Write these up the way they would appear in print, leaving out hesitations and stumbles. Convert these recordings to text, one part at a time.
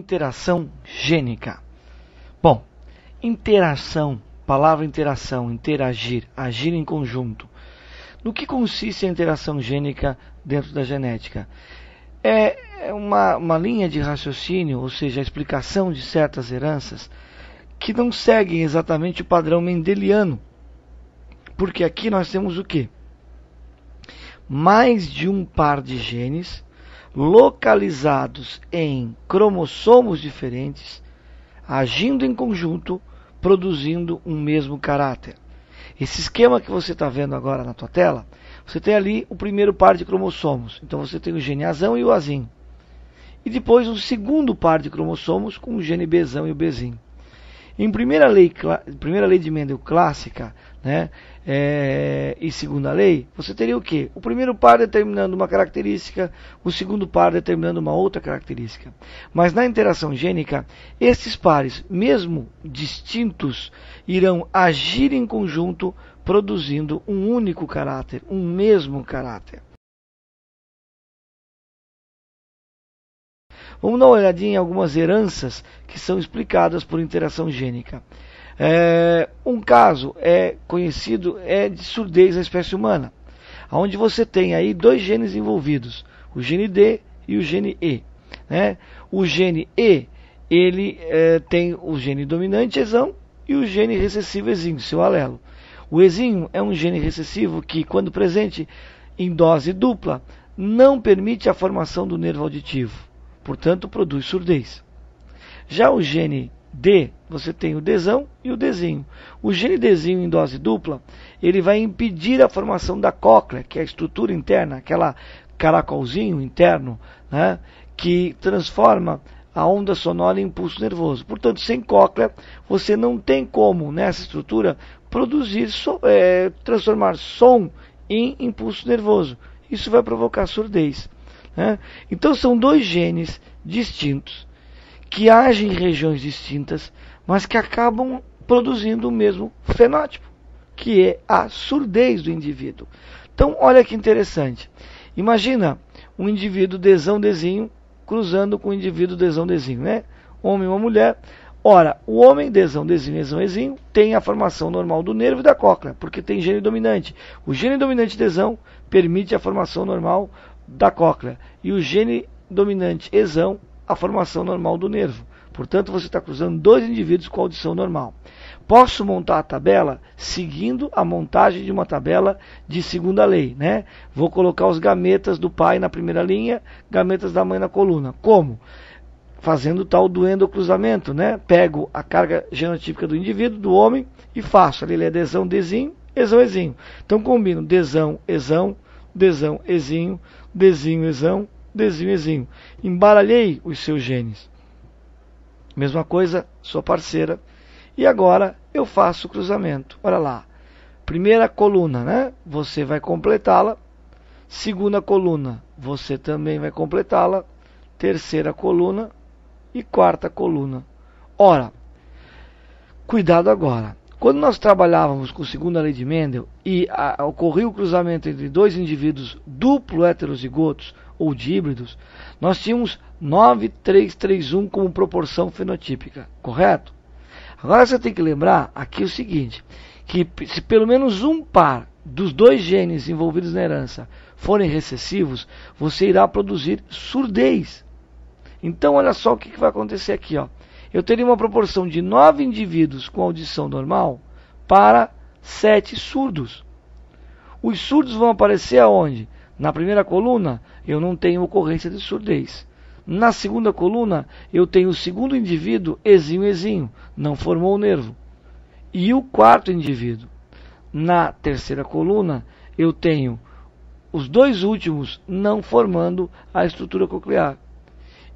Interação gênica. Bom, interação, palavra interação, interagir, agir em conjunto. No que consiste a interação gênica dentro da genética? É uma linha de raciocínio, ou seja, a explicação de certas heranças que não seguem exatamente o padrão mendeliano. Porque aqui nós temos o quê? Mais de um par de genes localizados em cromossomos diferentes, agindo em conjunto, produzindo um mesmo caráter. Esse esquema que você está vendo agora na tua tela, você tem ali o primeiro par de cromossomos. Então você tem o gene Azão e o Azinho. E depois um segundo par de cromossomos com o gene Bzão e o Bzinho. Em primeira lei de Mendel clássica, né, e segunda lei, você teria o quê? O primeiro par determinando uma característica, o segundo par determinando uma outra característica. Mas na interação gênica, esses pares, mesmo distintos, irão agir em conjunto, produzindo um único caráter, um mesmo caráter. Vamos dar uma olhadinha em algumas heranças que são explicadas por interação gênica. Um caso conhecido de surdez na espécie humana, onde você tem aí dois genes envolvidos, o gene D e o gene E. Né? O gene E, ele tem o gene dominante Ezão e o gene recessivo Ezinho, seu alelo. O Ezinho é um gene recessivo que, quando presente em dose dupla, não permite a formação do nervo auditivo. Portanto, produz surdez. Já o gene D, você tem o Dzão e o Dzinho. O gene Dzinho em dose dupla, ele vai impedir a formação da cóclea, que é a estrutura interna, aquela caracolzinho interno, né, que transforma a onda sonora em impulso nervoso. Portanto, sem cóclea, você não tem como, nessa estrutura, produzir, transformar som em impulso nervoso. Isso vai provocar surdez. Então são dois genes distintos que agem em regiões distintas, mas que acabam produzindo o mesmo fenótipo, que é a surdez do indivíduo. Então olha que interessante. Imagina um indivíduo Dzão-Dzinho cruzando com o indivíduo Dzão-Dzinho, né? Homem e uma mulher. Ora, o homem Dzão-Dzinho, Ezão-Ezinho tem a formação normal do nervo e da cóclea, porque tem gene dominante. O gene dominante Dzão permite a formação normal da cóclea e o gene dominante Ezão a formação normal do nervo. Portanto, você está cruzando dois indivíduos com audição normal. Posso montar a tabela seguindo a montagem de uma tabela de segunda lei, né? Vou colocar os gametas do pai na primeira linha, gametas da mãe na coluna. Como? Fazendo o tal do endocruzamento, né? Pego a carga genotípica do indivíduo, do homem, e faço. Ali ele é Dzão, Dzinho, Ezão, Ezinho. Então combino Dzão, Ezão, Dzão, Ezinho, Dzinho, Ezão, Dzinho, Ezinho. Embaralhei os seus genes. Mesma coisa, sua parceira. E agora eu faço o cruzamento. Olha lá. Primeira coluna, né? Você vai completá-la. Segunda coluna, você também vai completá-la. Terceira coluna e quarta coluna. Ora, cuidado agora. Quando nós trabalhávamos com a segunda lei de Mendel e ocorria o cruzamento entre dois indivíduos duplo heterozigotos ou de híbridos, nós tínhamos 9:3:3:1 como proporção fenotípica, correto? Agora você tem que lembrar aqui o seguinte, que se pelo menos um par dos dois genes envolvidos na herança forem recessivos, você irá produzir surdez. Então olha só o que vai acontecer aqui, ó. Eu teria uma proporção de 9 indivíduos com audição normal para 7 surdos. Os surdos vão aparecer aonde? Na primeira coluna, eu não tenho ocorrência de surdez. Na segunda coluna, eu tenho o segundo indivíduo, Ezinho, não formou o nervo. E o quarto indivíduo. Na terceira coluna, eu tenho os dois últimos não formando a estrutura coclear.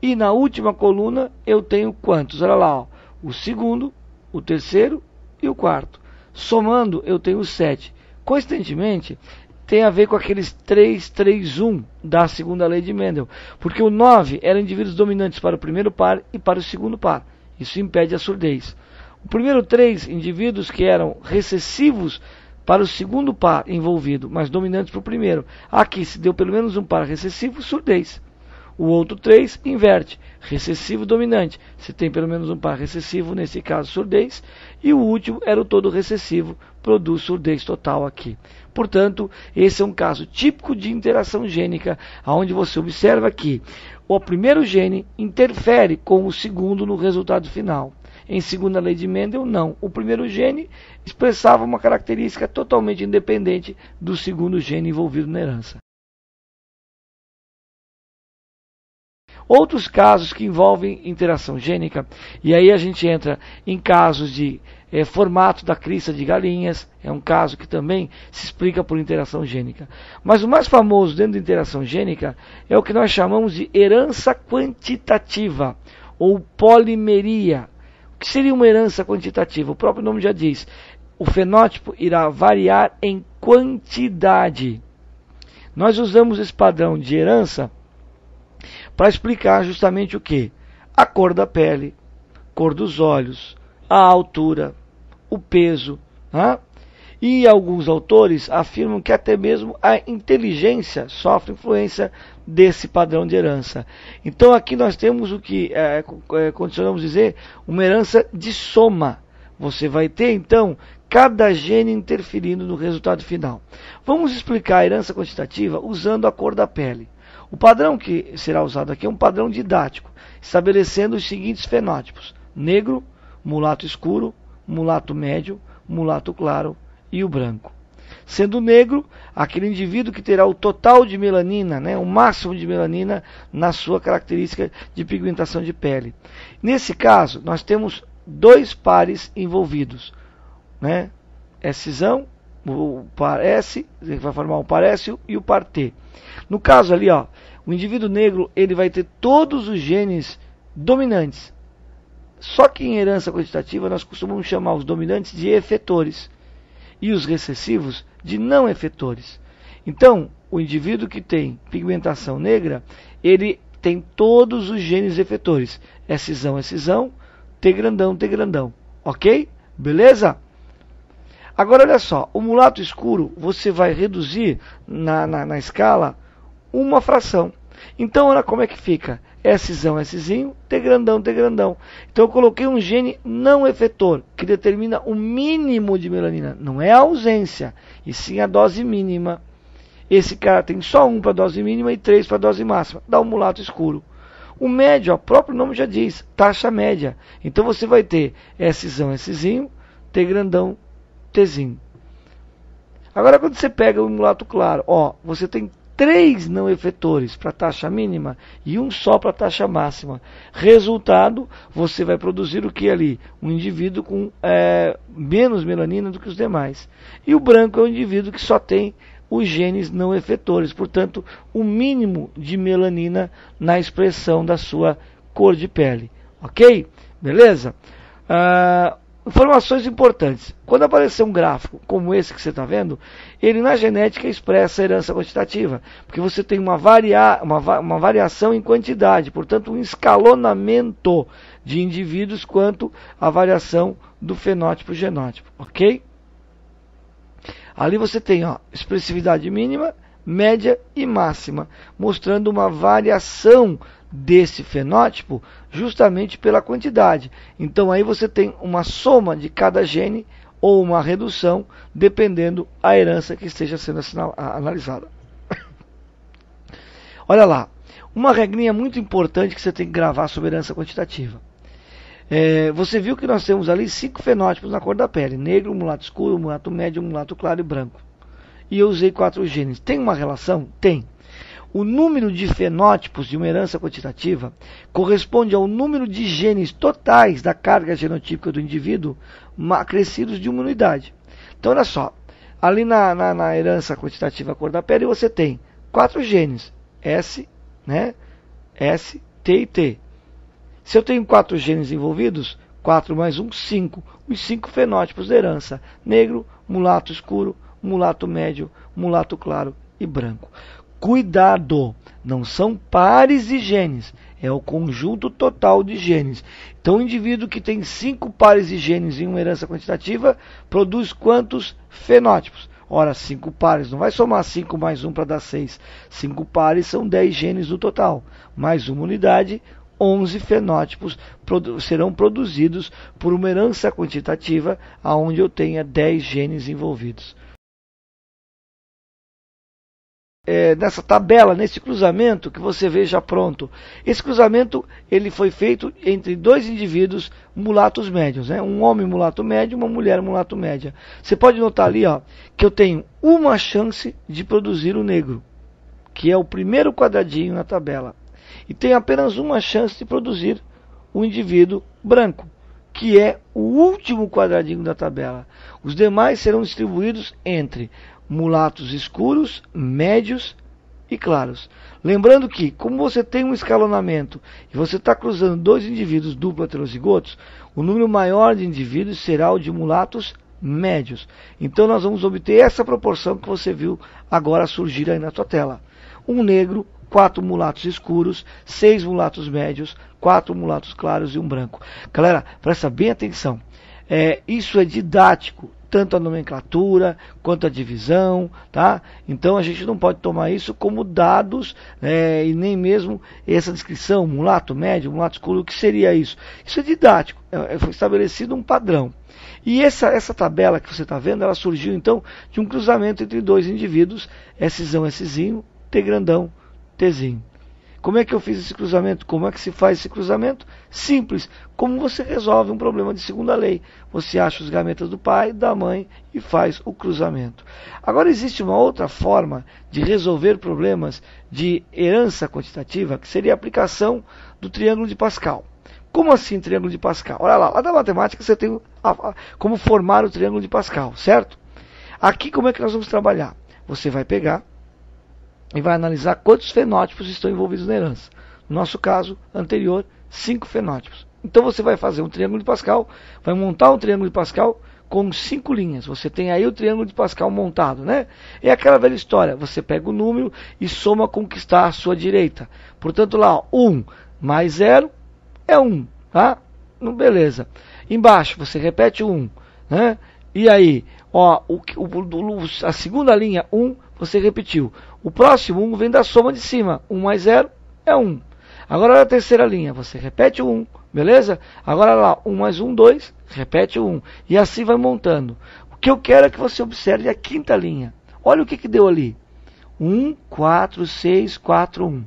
E na última coluna eu tenho quantos? Olha lá, ó, o segundo, o terceiro e o quarto. Somando eu tenho 7. Coincidentemente, tem a ver com aqueles 3:3:1 da segunda lei de Mendel. Porque o 9 eram indivíduos dominantes para o primeiro par e para o segundo par. Isso impede a surdez. O primeiro 3 indivíduos que eram recessivos para o segundo par envolvido, mas dominantes para o primeiro. Aqui se deu pelo menos um par recessivo, surdez. O outro 3 inverte, recessivo dominante. Você tem pelo menos um par recessivo, nesse caso surdez, e o último era o todo recessivo, produz surdez total aqui. Portanto, esse é um caso típico de interação gênica, onde você observa que o primeiro gene interfere com o segundo no resultado final. Em segunda lei de Mendel, não. O primeiro gene expressava uma característica totalmente independente do segundo gene envolvido na herança. Outros casos que envolvem interação gênica, e aí a gente entra em casos de formato da crista de galinhas, é um caso que também se explica por interação gênica. Mas o mais famoso dentro da interação gênica é o que nós chamamos de herança quantitativa, ou polimeria. O que seria uma herança quantitativa? O próprio nome já diz, o fenótipo irá variar em quantidade. Nós usamos esse padrão de herança para explicar justamente o que? A cor da pele, cor dos olhos, a altura, o peso. E alguns autores afirmam que até mesmo a inteligência sofre influência desse padrão de herança. Então aqui nós temos o que condicionamos dizer uma herança de soma. Você vai ter então cada gene interferindo no resultado final. Vamos explicar a herança quantitativa usando a cor da pele. O padrão que será usado aqui é um padrão didático, estabelecendo os seguintes fenótipos: negro, mulato escuro, mulato médio, mulato claro e o branco. Sendo negro, aquele indivíduo que terá o total de melanina, o máximo de melanina na sua característica de pigmentação de pele. Nesse caso, nós temos dois pares envolvidos, Szão, o par S, que vai formar o par S e o par T. No caso ali, o indivíduo negro ele vai ter todos os genes dominantes. Só que em herança quantitativa nós costumamos chamar os dominantes de efetores e os recessivos de não efetores. Então, o indivíduo que tem pigmentação negra, ele tem todos os genes efetores. Szão, T grandão. Ok? Beleza? Agora olha só, o mulato escuro você vai reduzir na escala uma fração. Então olha como é que fica. Szão, Szinho, T grandão. Então eu coloquei um gene não efetor, que determina o mínimo de melanina. Não é a ausência, e sim a dose mínima. Esse cara tem só 1 para a dose mínima e 3 para a dose máxima. Dá um mulato escuro. O médio, o próprio nome já diz, taxa média. Então você vai ter Szão, Szinho, T grandão, Tzinho. Agora quando você pega o mulato claro, você tem 3 não efetores para a taxa mínima e 1 só para a taxa máxima. Resultado, você vai produzir o que ali? Um indivíduo com menos melanina do que os demais. E o branco é um indivíduo que só tem os genes não efetores, portanto, o mínimo de melanina na expressão da sua cor de pele. Ok? Beleza? Informações importantes. Quando aparecer um gráfico como esse que você está vendo, ele na genética expressa a herança quantitativa, porque você tem uma variação em quantidade, portanto um escalonamento de indivíduos quanto à variação do fenótipo genótipo, ok? Ali você tem expressividade mínima, média e máxima, mostrando uma variação desse fenótipo justamente pela quantidade. Então aí você tem uma soma de cada gene ou uma redução, dependendo da herança que esteja sendo analisada. Olha lá, uma regrinha muito importante que você tem que gravar sobre herança quantitativa. Você viu que nós temos ali 5 fenótipos na cor da pele: negro, mulato escuro, mulato médio, mulato claro e branco. E eu usei 4 genes. Tem uma relação? Tem. O número de fenótipos de uma herança quantitativa corresponde ao número de genes totais da carga genotípica do indivíduo acrescidos de uma unidade. Então olha só, ali na herança quantitativa cor da pele você tem 4 genes, S, S, T e T. Se eu tenho 4 genes envolvidos, 4 mais 1, 5. Os 5 fenótipos da herança: negro, mulato escuro, mulato médio, mulato claro e branco. Cuidado, não são pares de genes, é o conjunto total de genes. Então o indivíduo que tem 5 pares de genes em uma herança quantitativa produz quantos fenótipos? Ora, 5 pares, não vai somar 5 mais 1 para dar 6. 5 pares são 10 genes no total. Mais uma unidade, 11 fenótipos serão produzidos por uma herança quantitativa onde eu tenha 10 genes envolvidos. Nessa tabela, nesse cruzamento que você vê já pronto. Esse cruzamento ele foi feito entre dois indivíduos mulatos médios, né? Um homem mulato médio e uma mulher mulato média. Você pode notar ali, ó, que eu tenho uma chance de produzir o negro, que é o primeiro quadradinho na tabela. E tenho apenas uma chance de produzir o indivíduo branco, que é o último quadradinho da tabela. Os demais serão distribuídos entre mulatos escuros, médios e claros. Lembrando que, como você tem um escalonamento e você está cruzando dois indivíduos duplo heterozigotos, o número maior de indivíduos será o de mulatos médios. Então nós vamos obter essa proporção que você viu agora surgir aí na sua tela. Um negro, 4 mulatos escuros, 6 mulatos médios, 4 mulatos claros e um branco. Galera, presta bem atenção. Isso é didático, tanto a nomenclatura quanto a divisão, tá? Então a gente não pode tomar isso como dados, e nem mesmo essa descrição, mulato médio, mulato escuro, o que seria isso? Isso é didático, foi estabelecido um padrão. E essa tabela que você está vendo, ela surgiu então de um cruzamento entre dois indivíduos, Szão, Szinho, T grandão, Tzinho. Como é que eu fiz esse cruzamento? Como é que se faz esse cruzamento? Simples. Como você resolve um problema de segunda lei? Você acha os gametas do pai, da mãe e faz o cruzamento. Agora existe uma outra forma de resolver problemas de herança quantitativa, que seria a aplicação do triângulo de Pascal. Como assim triângulo de Pascal? Olha lá na matemática você tem como formar o triângulo de Pascal, certo? Aqui como é que nós vamos trabalhar? Você vai pegar e vai analisar quantos fenótipos estão envolvidos na herança. No nosso caso anterior, 5 fenótipos. Então você vai fazer um triângulo de Pascal, vai montar um triângulo de Pascal com 5 linhas. Você tem aí o triângulo de Pascal montado, né? É aquela velha história, você pega o número e soma com o que está à sua direita. Portanto lá, 1 mais 0 é 1, tá? Beleza. Embaixo você repete o 1, né? E aí, ó, a segunda linha, 1, você repetiu. O próximo 1 vem da soma de cima. 1 mais 0 é 1. Agora a terceira linha, você repete o 1, beleza? Agora lá, 1 mais 1, 2, repete o 1. E assim vai montando. O que eu quero é que você observe a quinta linha. Olha o que deu ali. 1, 4, 6, 4, 1.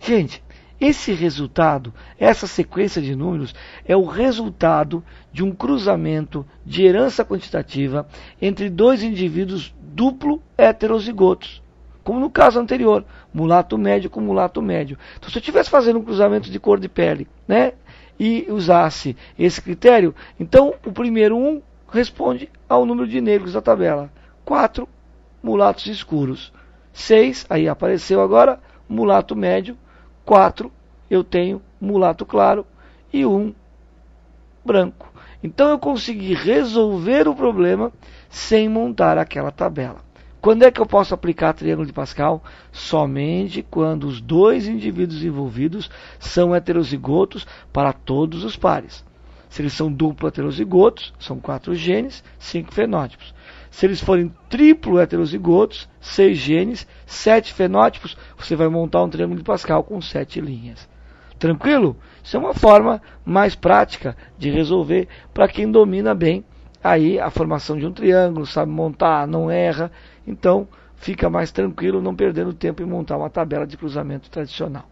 Gente, esse resultado, essa sequência de números, é o resultado de um cruzamento de herança quantitativa entre dois indivíduos duplo heterozigotos. Como no caso anterior, mulato médio com mulato médio. Então, se eu estivesse fazendo um cruzamento de cor de pele, né, e usasse esse critério, então o primeiro 1 responde ao número de negros da tabela. 4 mulatos escuros. 6, aí apareceu agora, mulato médio. 4, eu tenho mulato claro e 1 branco. Então eu consegui resolver o problema sem montar aquela tabela. Quando é que eu posso aplicar triângulo de Pascal? Somente quando os dois indivíduos envolvidos são heterozigotos para todos os pares. Se eles são duplo heterozigotos, são 4 genes, 5 fenótipos. Se eles forem triplo heterozigotos, 6 genes, 7 fenótipos, você vai montar um triângulo de Pascal com 7 linhas. Tranquilo? Isso é uma forma mais prática de resolver para quem domina bem aí a formação de um triângulo, sabe montar, não erra. Então fica mais tranquilo, não perdendo tempo em montar uma tabela de cruzamento tradicional.